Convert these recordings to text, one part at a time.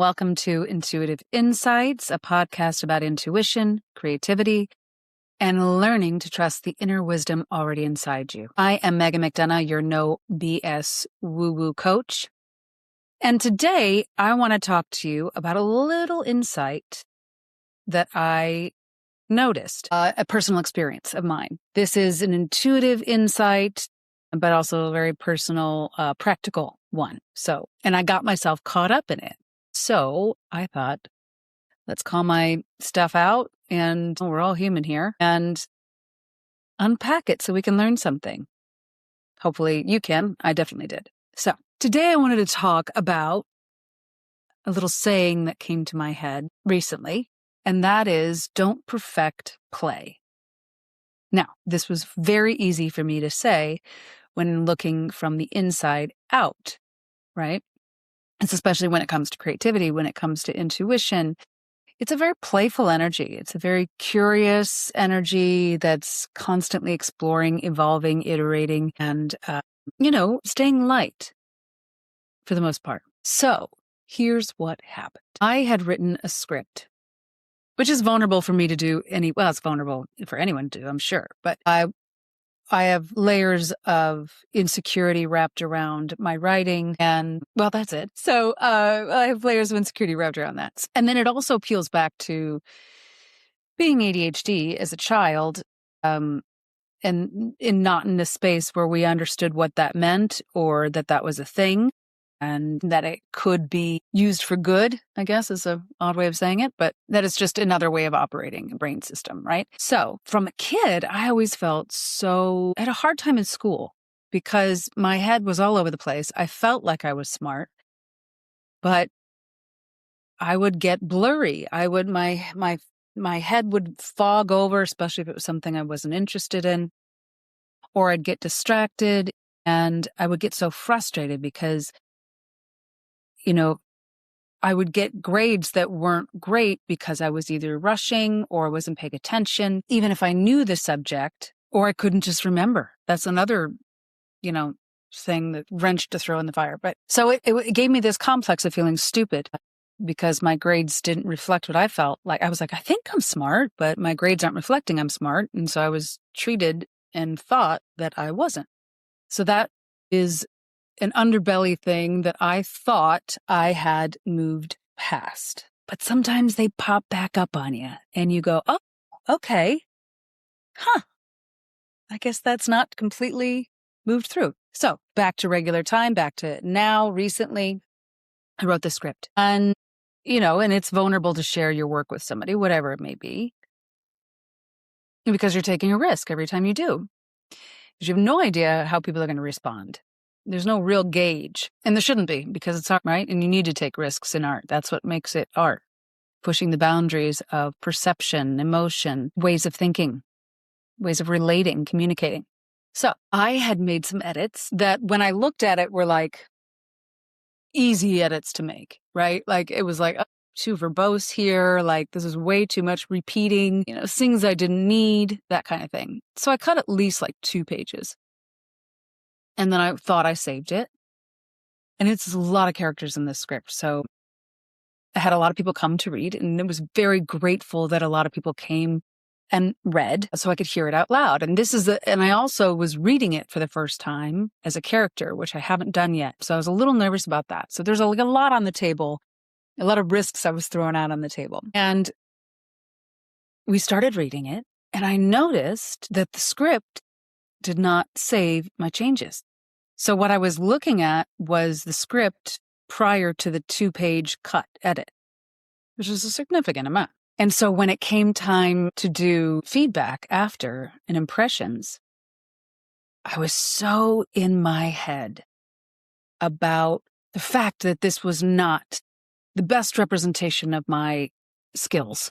welcome to Intuitive Insights, a podcast about intuition, creativity, and learning to trust the inner wisdom already inside you. I am Megan McDonough, your no BS woo-woo coach. And today I want to talk to you about a little insight that I noticed, a personal experience of mine. This is an intuitive insight, but also a very personal, practical one. And I got myself caught up in it. So I thought, let's call my stuff out, and we're all human here, and unpack it so we can learn something. Hopefully you can. I definitely did. So today I wanted to talk about a little saying that came to my head recently, and that is, don't perfect, play. Now, this was very easy for me to say when looking from the inside out, right? It's especially when it comes to creativity, when it comes to intuition. It's a very playful energy. It's a very curious energy that's constantly exploring, evolving, iterating, and, staying light for the most part. So here's what happened. I had written a script, which is vulnerable for me to do it's vulnerable for anyone to do, I'm sure. But I have layers of insecurity wrapped around my writing, and that's it. So I have layers of insecurity wrapped around that. And then it also peels back to being ADHD as a child, and not in a space where we understood what that meant, or that was a thing, and that it could be used for good, I guess is an odd way of saying it, but that is just another way of operating a brain system, right? So from a kid, I always felt I had a hard time in school because my head was all over the place. I felt like I was smart, but I would get blurry. My head would fog over, especially if it was something I wasn't interested in, or I'd get distracted, and I would get so frustrated because I would get grades that weren't great because I was either rushing or wasn't paying attention, even if I knew the subject, or I couldn't just remember. That's another, thing, that wrench to throw in the fire. But so it gave me this complex of feeling stupid because my grades didn't reflect what I felt like. I was like, I think I'm smart, but my grades aren't reflecting I'm smart. And so I was treated and thought that I wasn't. So that is an underbelly thing that I thought I had moved past. But sometimes they pop back up on you and you go, oh, okay. I guess that's not completely moved through. So back to regular time, back to now, recently, I wrote the script. And, and it's vulnerable to share your work with somebody, whatever it may be, because you're taking a risk every time you do. Because you have no idea how people are going to respond. There's no real gauge, and there shouldn't be, because it's art, right? And you need to take risks in art. That's what makes it art. Pushing the boundaries of perception, emotion, ways of thinking, ways of relating, communicating. So I had made some edits that when I looked at it were like easy edits to make, right? Like it was like, too verbose here. Like this is way too much repeating, things I didn't need, that kind of thing. So I cut at least like 2 pages. And then I thought I saved it. And it's a lot of characters in this script. So I had a lot of people come to read, and it was very grateful that a lot of people came and read so I could hear it out loud. And and I also was reading it for the first time as a character, which I haven't done yet. So I was a little nervous about that. So there's a lot on the table, a lot of risks I was throwing out on the table. And we started reading it, and I noticed that the script did not save my changes. So what I was looking at was the script prior to the 2-page cut edit, which is a significant amount. And so when it came time to do feedback after and impressions, I was so in my head about the fact that this was not the best representation of my skills,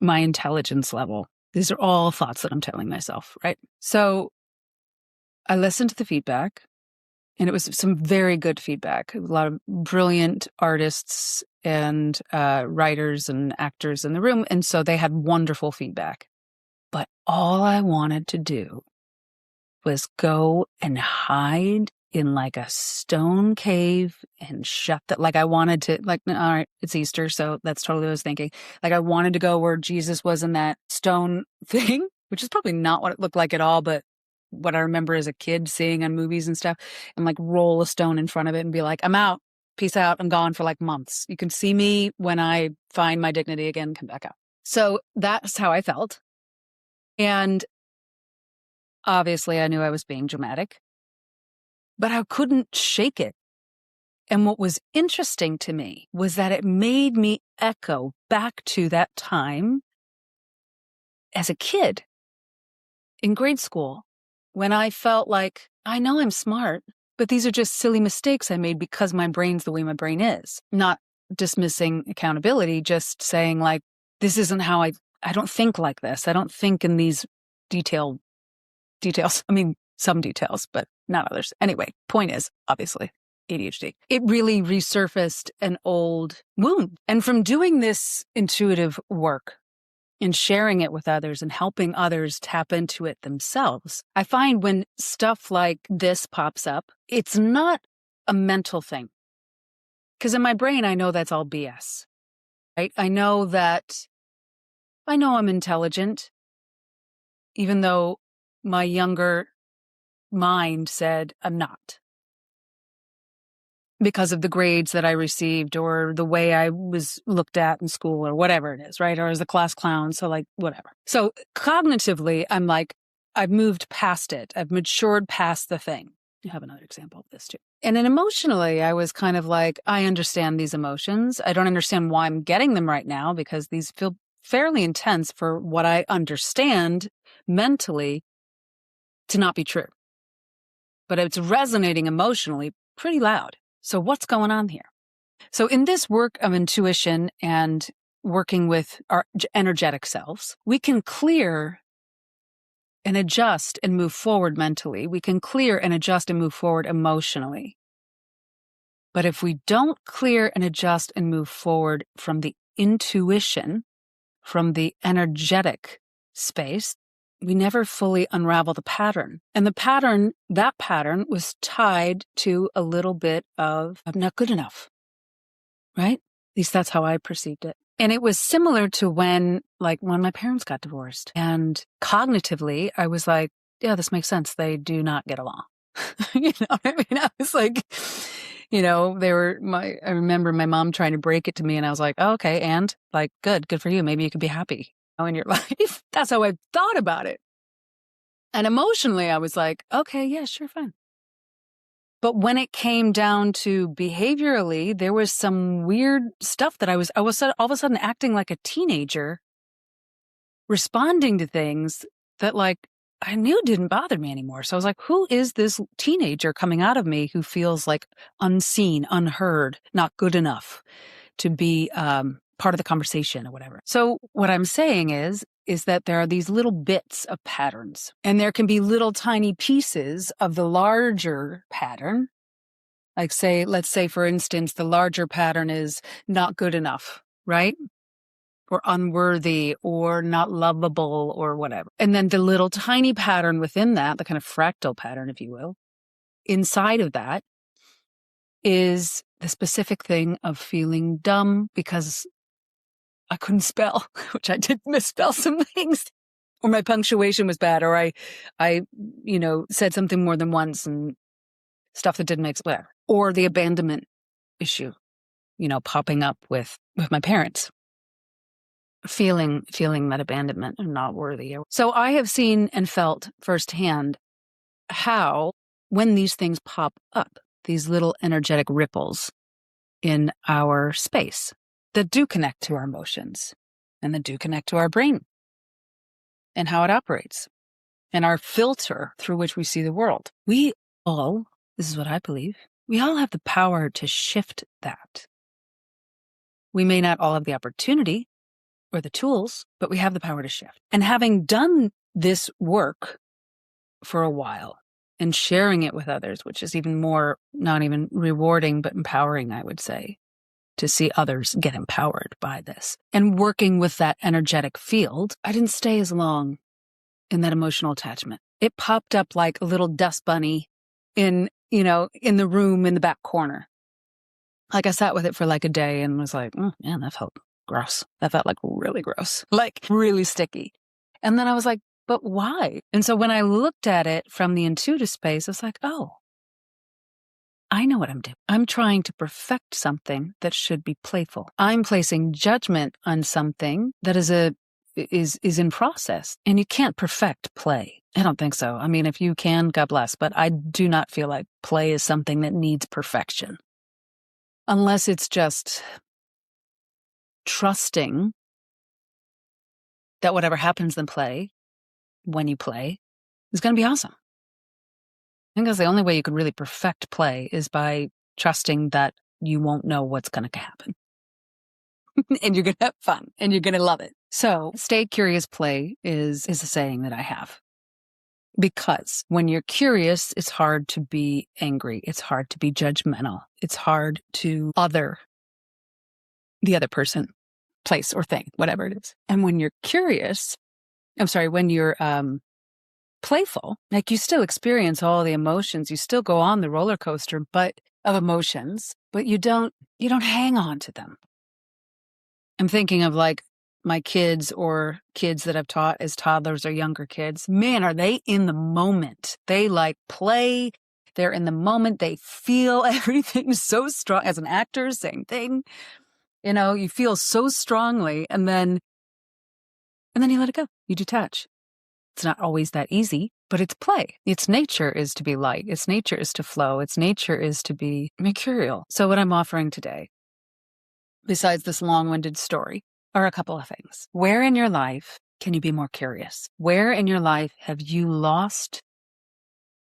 my intelligence level. These are all thoughts that I'm telling myself, right? So I listened to the feedback, and it was some very good feedback. A lot of brilliant artists and writers and actors in the room. And so they had wonderful feedback. But all I wanted to do was go and hide in like a stone cave and shut that. Like I wanted to, like, all right, it's Easter, so that's totally what I was thinking. Like I wanted to go where Jesus was in that stone thing, which is probably not what it looked like at all, but what I remember as a kid seeing on movies and stuff, and like roll a stone in front of it and be like, I'm out, peace out, I'm gone for like months. You can see me when I find my dignity again, come back out. So that's how I felt. And obviously I knew I was being dramatic, but I couldn't shake it. And what was interesting to me was that it made me echo back to that time as a kid in grade school when I felt like, I know I'm smart, but these are just silly mistakes I made because my brain's the way my brain is. Not dismissing accountability, just saying like, this isn't how I don't think like this. I don't think in these details. I mean, some details, but not others. Anyway, point is, obviously, ADHD. It really resurfaced an old wound. And from doing this intuitive work and sharing it with others and helping others tap into it themselves, I find when stuff like this pops up, it's not a mental thing. Because in my brain, I know that's all BS, right? I know I'm intelligent, even though my younger mind said I'm not, because of the grades that I received or the way I was looked at in school or whatever it is, right? Or as a class clown. So like, whatever. So cognitively, I'm like, I've moved past it. I've matured past the thing. You have another example of this too. And then emotionally, I was kind of like, I understand these emotions. I don't understand why I'm getting them right now because these feel fairly intense for what I understand mentally to not be true. But it's resonating emotionally pretty loud. So what's going on here? So in this work of intuition and working with our energetic selves, we can clear and adjust and move forward mentally. We can clear and adjust and move forward emotionally. But if we don't clear and adjust and move forward from the intuition, from the energetic space, we never fully unravel the pattern. And that pattern was tied to a little bit of I'm not good enough, right? At least that's how I perceived it. And it was similar to when my parents got divorced. And cognitively, I was like, yeah, this makes sense. They do not get along. You know what I mean? I was like, I remember my mom trying to break it to me and I was like, oh, okay. And like, good for you. Maybe you could be happy in your life. That's how I thought about it. And emotionally, I was like, okay, yeah, sure, fine. But when it came down to behaviorally, there was some weird stuff that I was all of a sudden acting like a teenager, responding to things that like I knew didn't bother me anymore. So I was like, who is this teenager coming out of me who feels like unseen, unheard, not good enough to be part of the conversation or whatever? So what I'm saying is that there are these little bits of patterns, and there can be little tiny pieces of the larger pattern. Like let's say, for instance, the larger pattern is not good enough, right? Or unworthy or not lovable or whatever. And then the little tiny pattern within that, the kind of fractal pattern, if you will, inside of that is the specific thing of feeling dumb because I couldn't spell, which I did misspell some things, or my punctuation was bad, or I said something more than once and stuff that didn't make sense, or the abandonment issue, popping up with my parents, feeling that abandonment and not worthy. So I have seen and felt firsthand how when these things pop up, these little energetic ripples in our space that do connect to our emotions and that do connect to our brain and how it operates and our filter through which we see the world. We all, this is what I believe, we all have the power to shift that. We may not all have the opportunity or the tools, but we have the power to shift. And having done this work for a while and sharing it with others, which is even more, not even rewarding, but empowering, I would say, to see others get empowered by this. And working with that energetic field, I didn't stay as long in that emotional attachment. It popped up like a little dust bunny in, in the room in the back corner. Like I sat with it for like a day and was like, man, that felt gross. That felt like really gross, like really sticky. And then I was like, but why? And so when I looked at it from the intuitive space, I was like, oh, I know what I'm doing. I'm trying to perfect something that should be playful. I'm placing judgment on something that is in process, and you can't perfect play. I don't think so. I mean, if you can, God bless, but I do not feel like play is something that needs perfection. Unless it's just trusting that whatever happens in play, when you play, is going to be awesome. I think that's the only way you can really perfect play is by trusting that you won't know what's going to happen. And you're going to have fun and you're going to love it. So stay curious play is a saying that I have. Because when you're curious, it's hard to be angry. It's hard to be judgmental. It's hard to other the other person, place, or thing, whatever it is. And when you're when you're playful, like you still experience all the emotions, you still go on the roller coaster of emotions, but you don't hang on to them. I'm thinking of like my kids or kids that I've taught as toddlers or younger kids. Man, are they in the moment? They like play. They're in the moment. They feel everything so strong. As an actor, same thing. You feel so strongly and then you let it go. You detach. It's not always that easy, but it's play. Its nature is to be light. Its nature is to flow. Its nature is to be mercurial. So what I'm offering today, besides this long-winded story, are a couple of things. Where in your life can you be more curious? Where in your life have you lost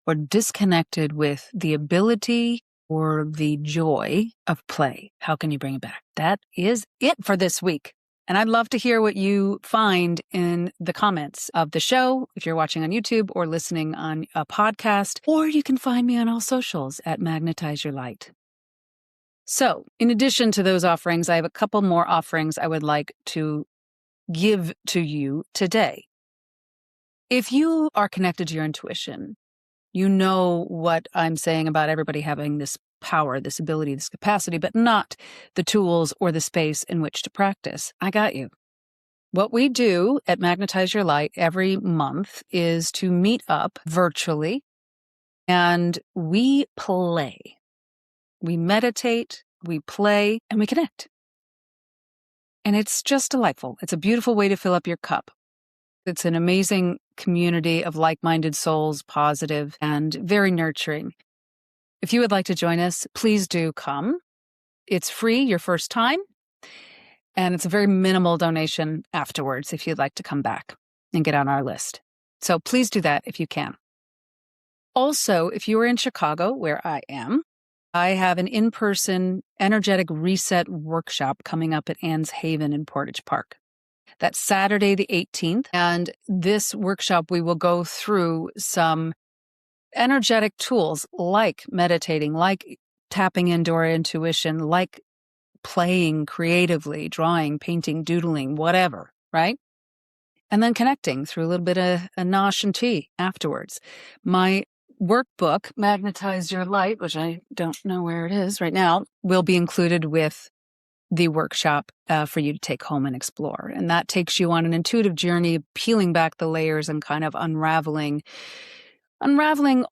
or disconnected with the ability or the joy of play? How can you bring it back? That is it for this week. And I'd love to hear what you find in the comments of the show, if you're watching on YouTube or listening on a podcast, or you can find me on all socials at Magnetize Your Light. So in addition to those offerings, I have a couple more offerings I would like to give to you today. If you are connected to your intuition, you know what I'm saying about everybody having this power, this ability, this capacity, but not the tools or the space in which to practice. I got you. What we do at Magnetize Your Light every month is to meet up virtually and we play. We meditate, we play, and we connect. And it's just delightful. It's a beautiful way to fill up your cup. It's an amazing community of like-minded souls, positive and very nurturing. If you would like to join us, please do come. It's free your first time, and it's a very minimal donation afterwards if you'd like to come back and get on our list. So please do that if you can. Also, if you are in Chicago, where I am, I have an in-person energetic reset workshop coming up at Ann's Haven in Portage Park. That's Saturday the 18th. And this workshop, we will go through some energetic tools like meditating, like tapping into our intuition, like playing creatively, drawing, painting, doodling, whatever, right? And then connecting through a little bit of a nosh and tea afterwards. My workbook, Magnetize Your Light, which I don't know where it is right now, will be included with the workshop for you to take home and explore. And that takes you on an intuitive journey, peeling back the layers and kind of unraveling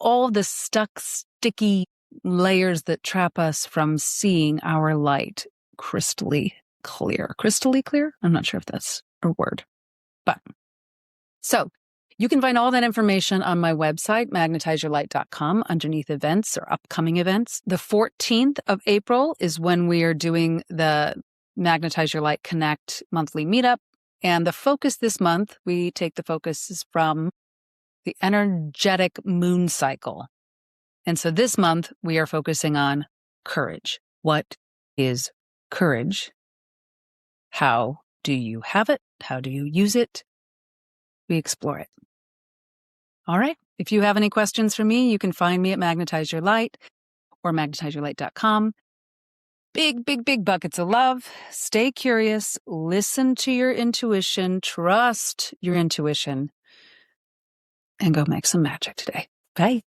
all the stuck, sticky layers that trap us from seeing our light crystally clear. Crystally clear? I'm not sure if that's a word. But so you can find all that information on my website, magnetizeyourlight.com, underneath events or upcoming events. The 14th of April is when we are doing the Magnetize Your Light Connect monthly meetup. And the focus this month, we take the focus from the energetic moon cycle. And so this month we are focusing on courage. What is courage? How do you have it? How do you use it? We explore it. All right. If you have any questions for me, you can find me at Magnetize Your Light or magnetizeyourlight.com. Big, big, big buckets of love. Stay curious. Listen to your intuition. Trust your intuition. And go make some magic today. Bye.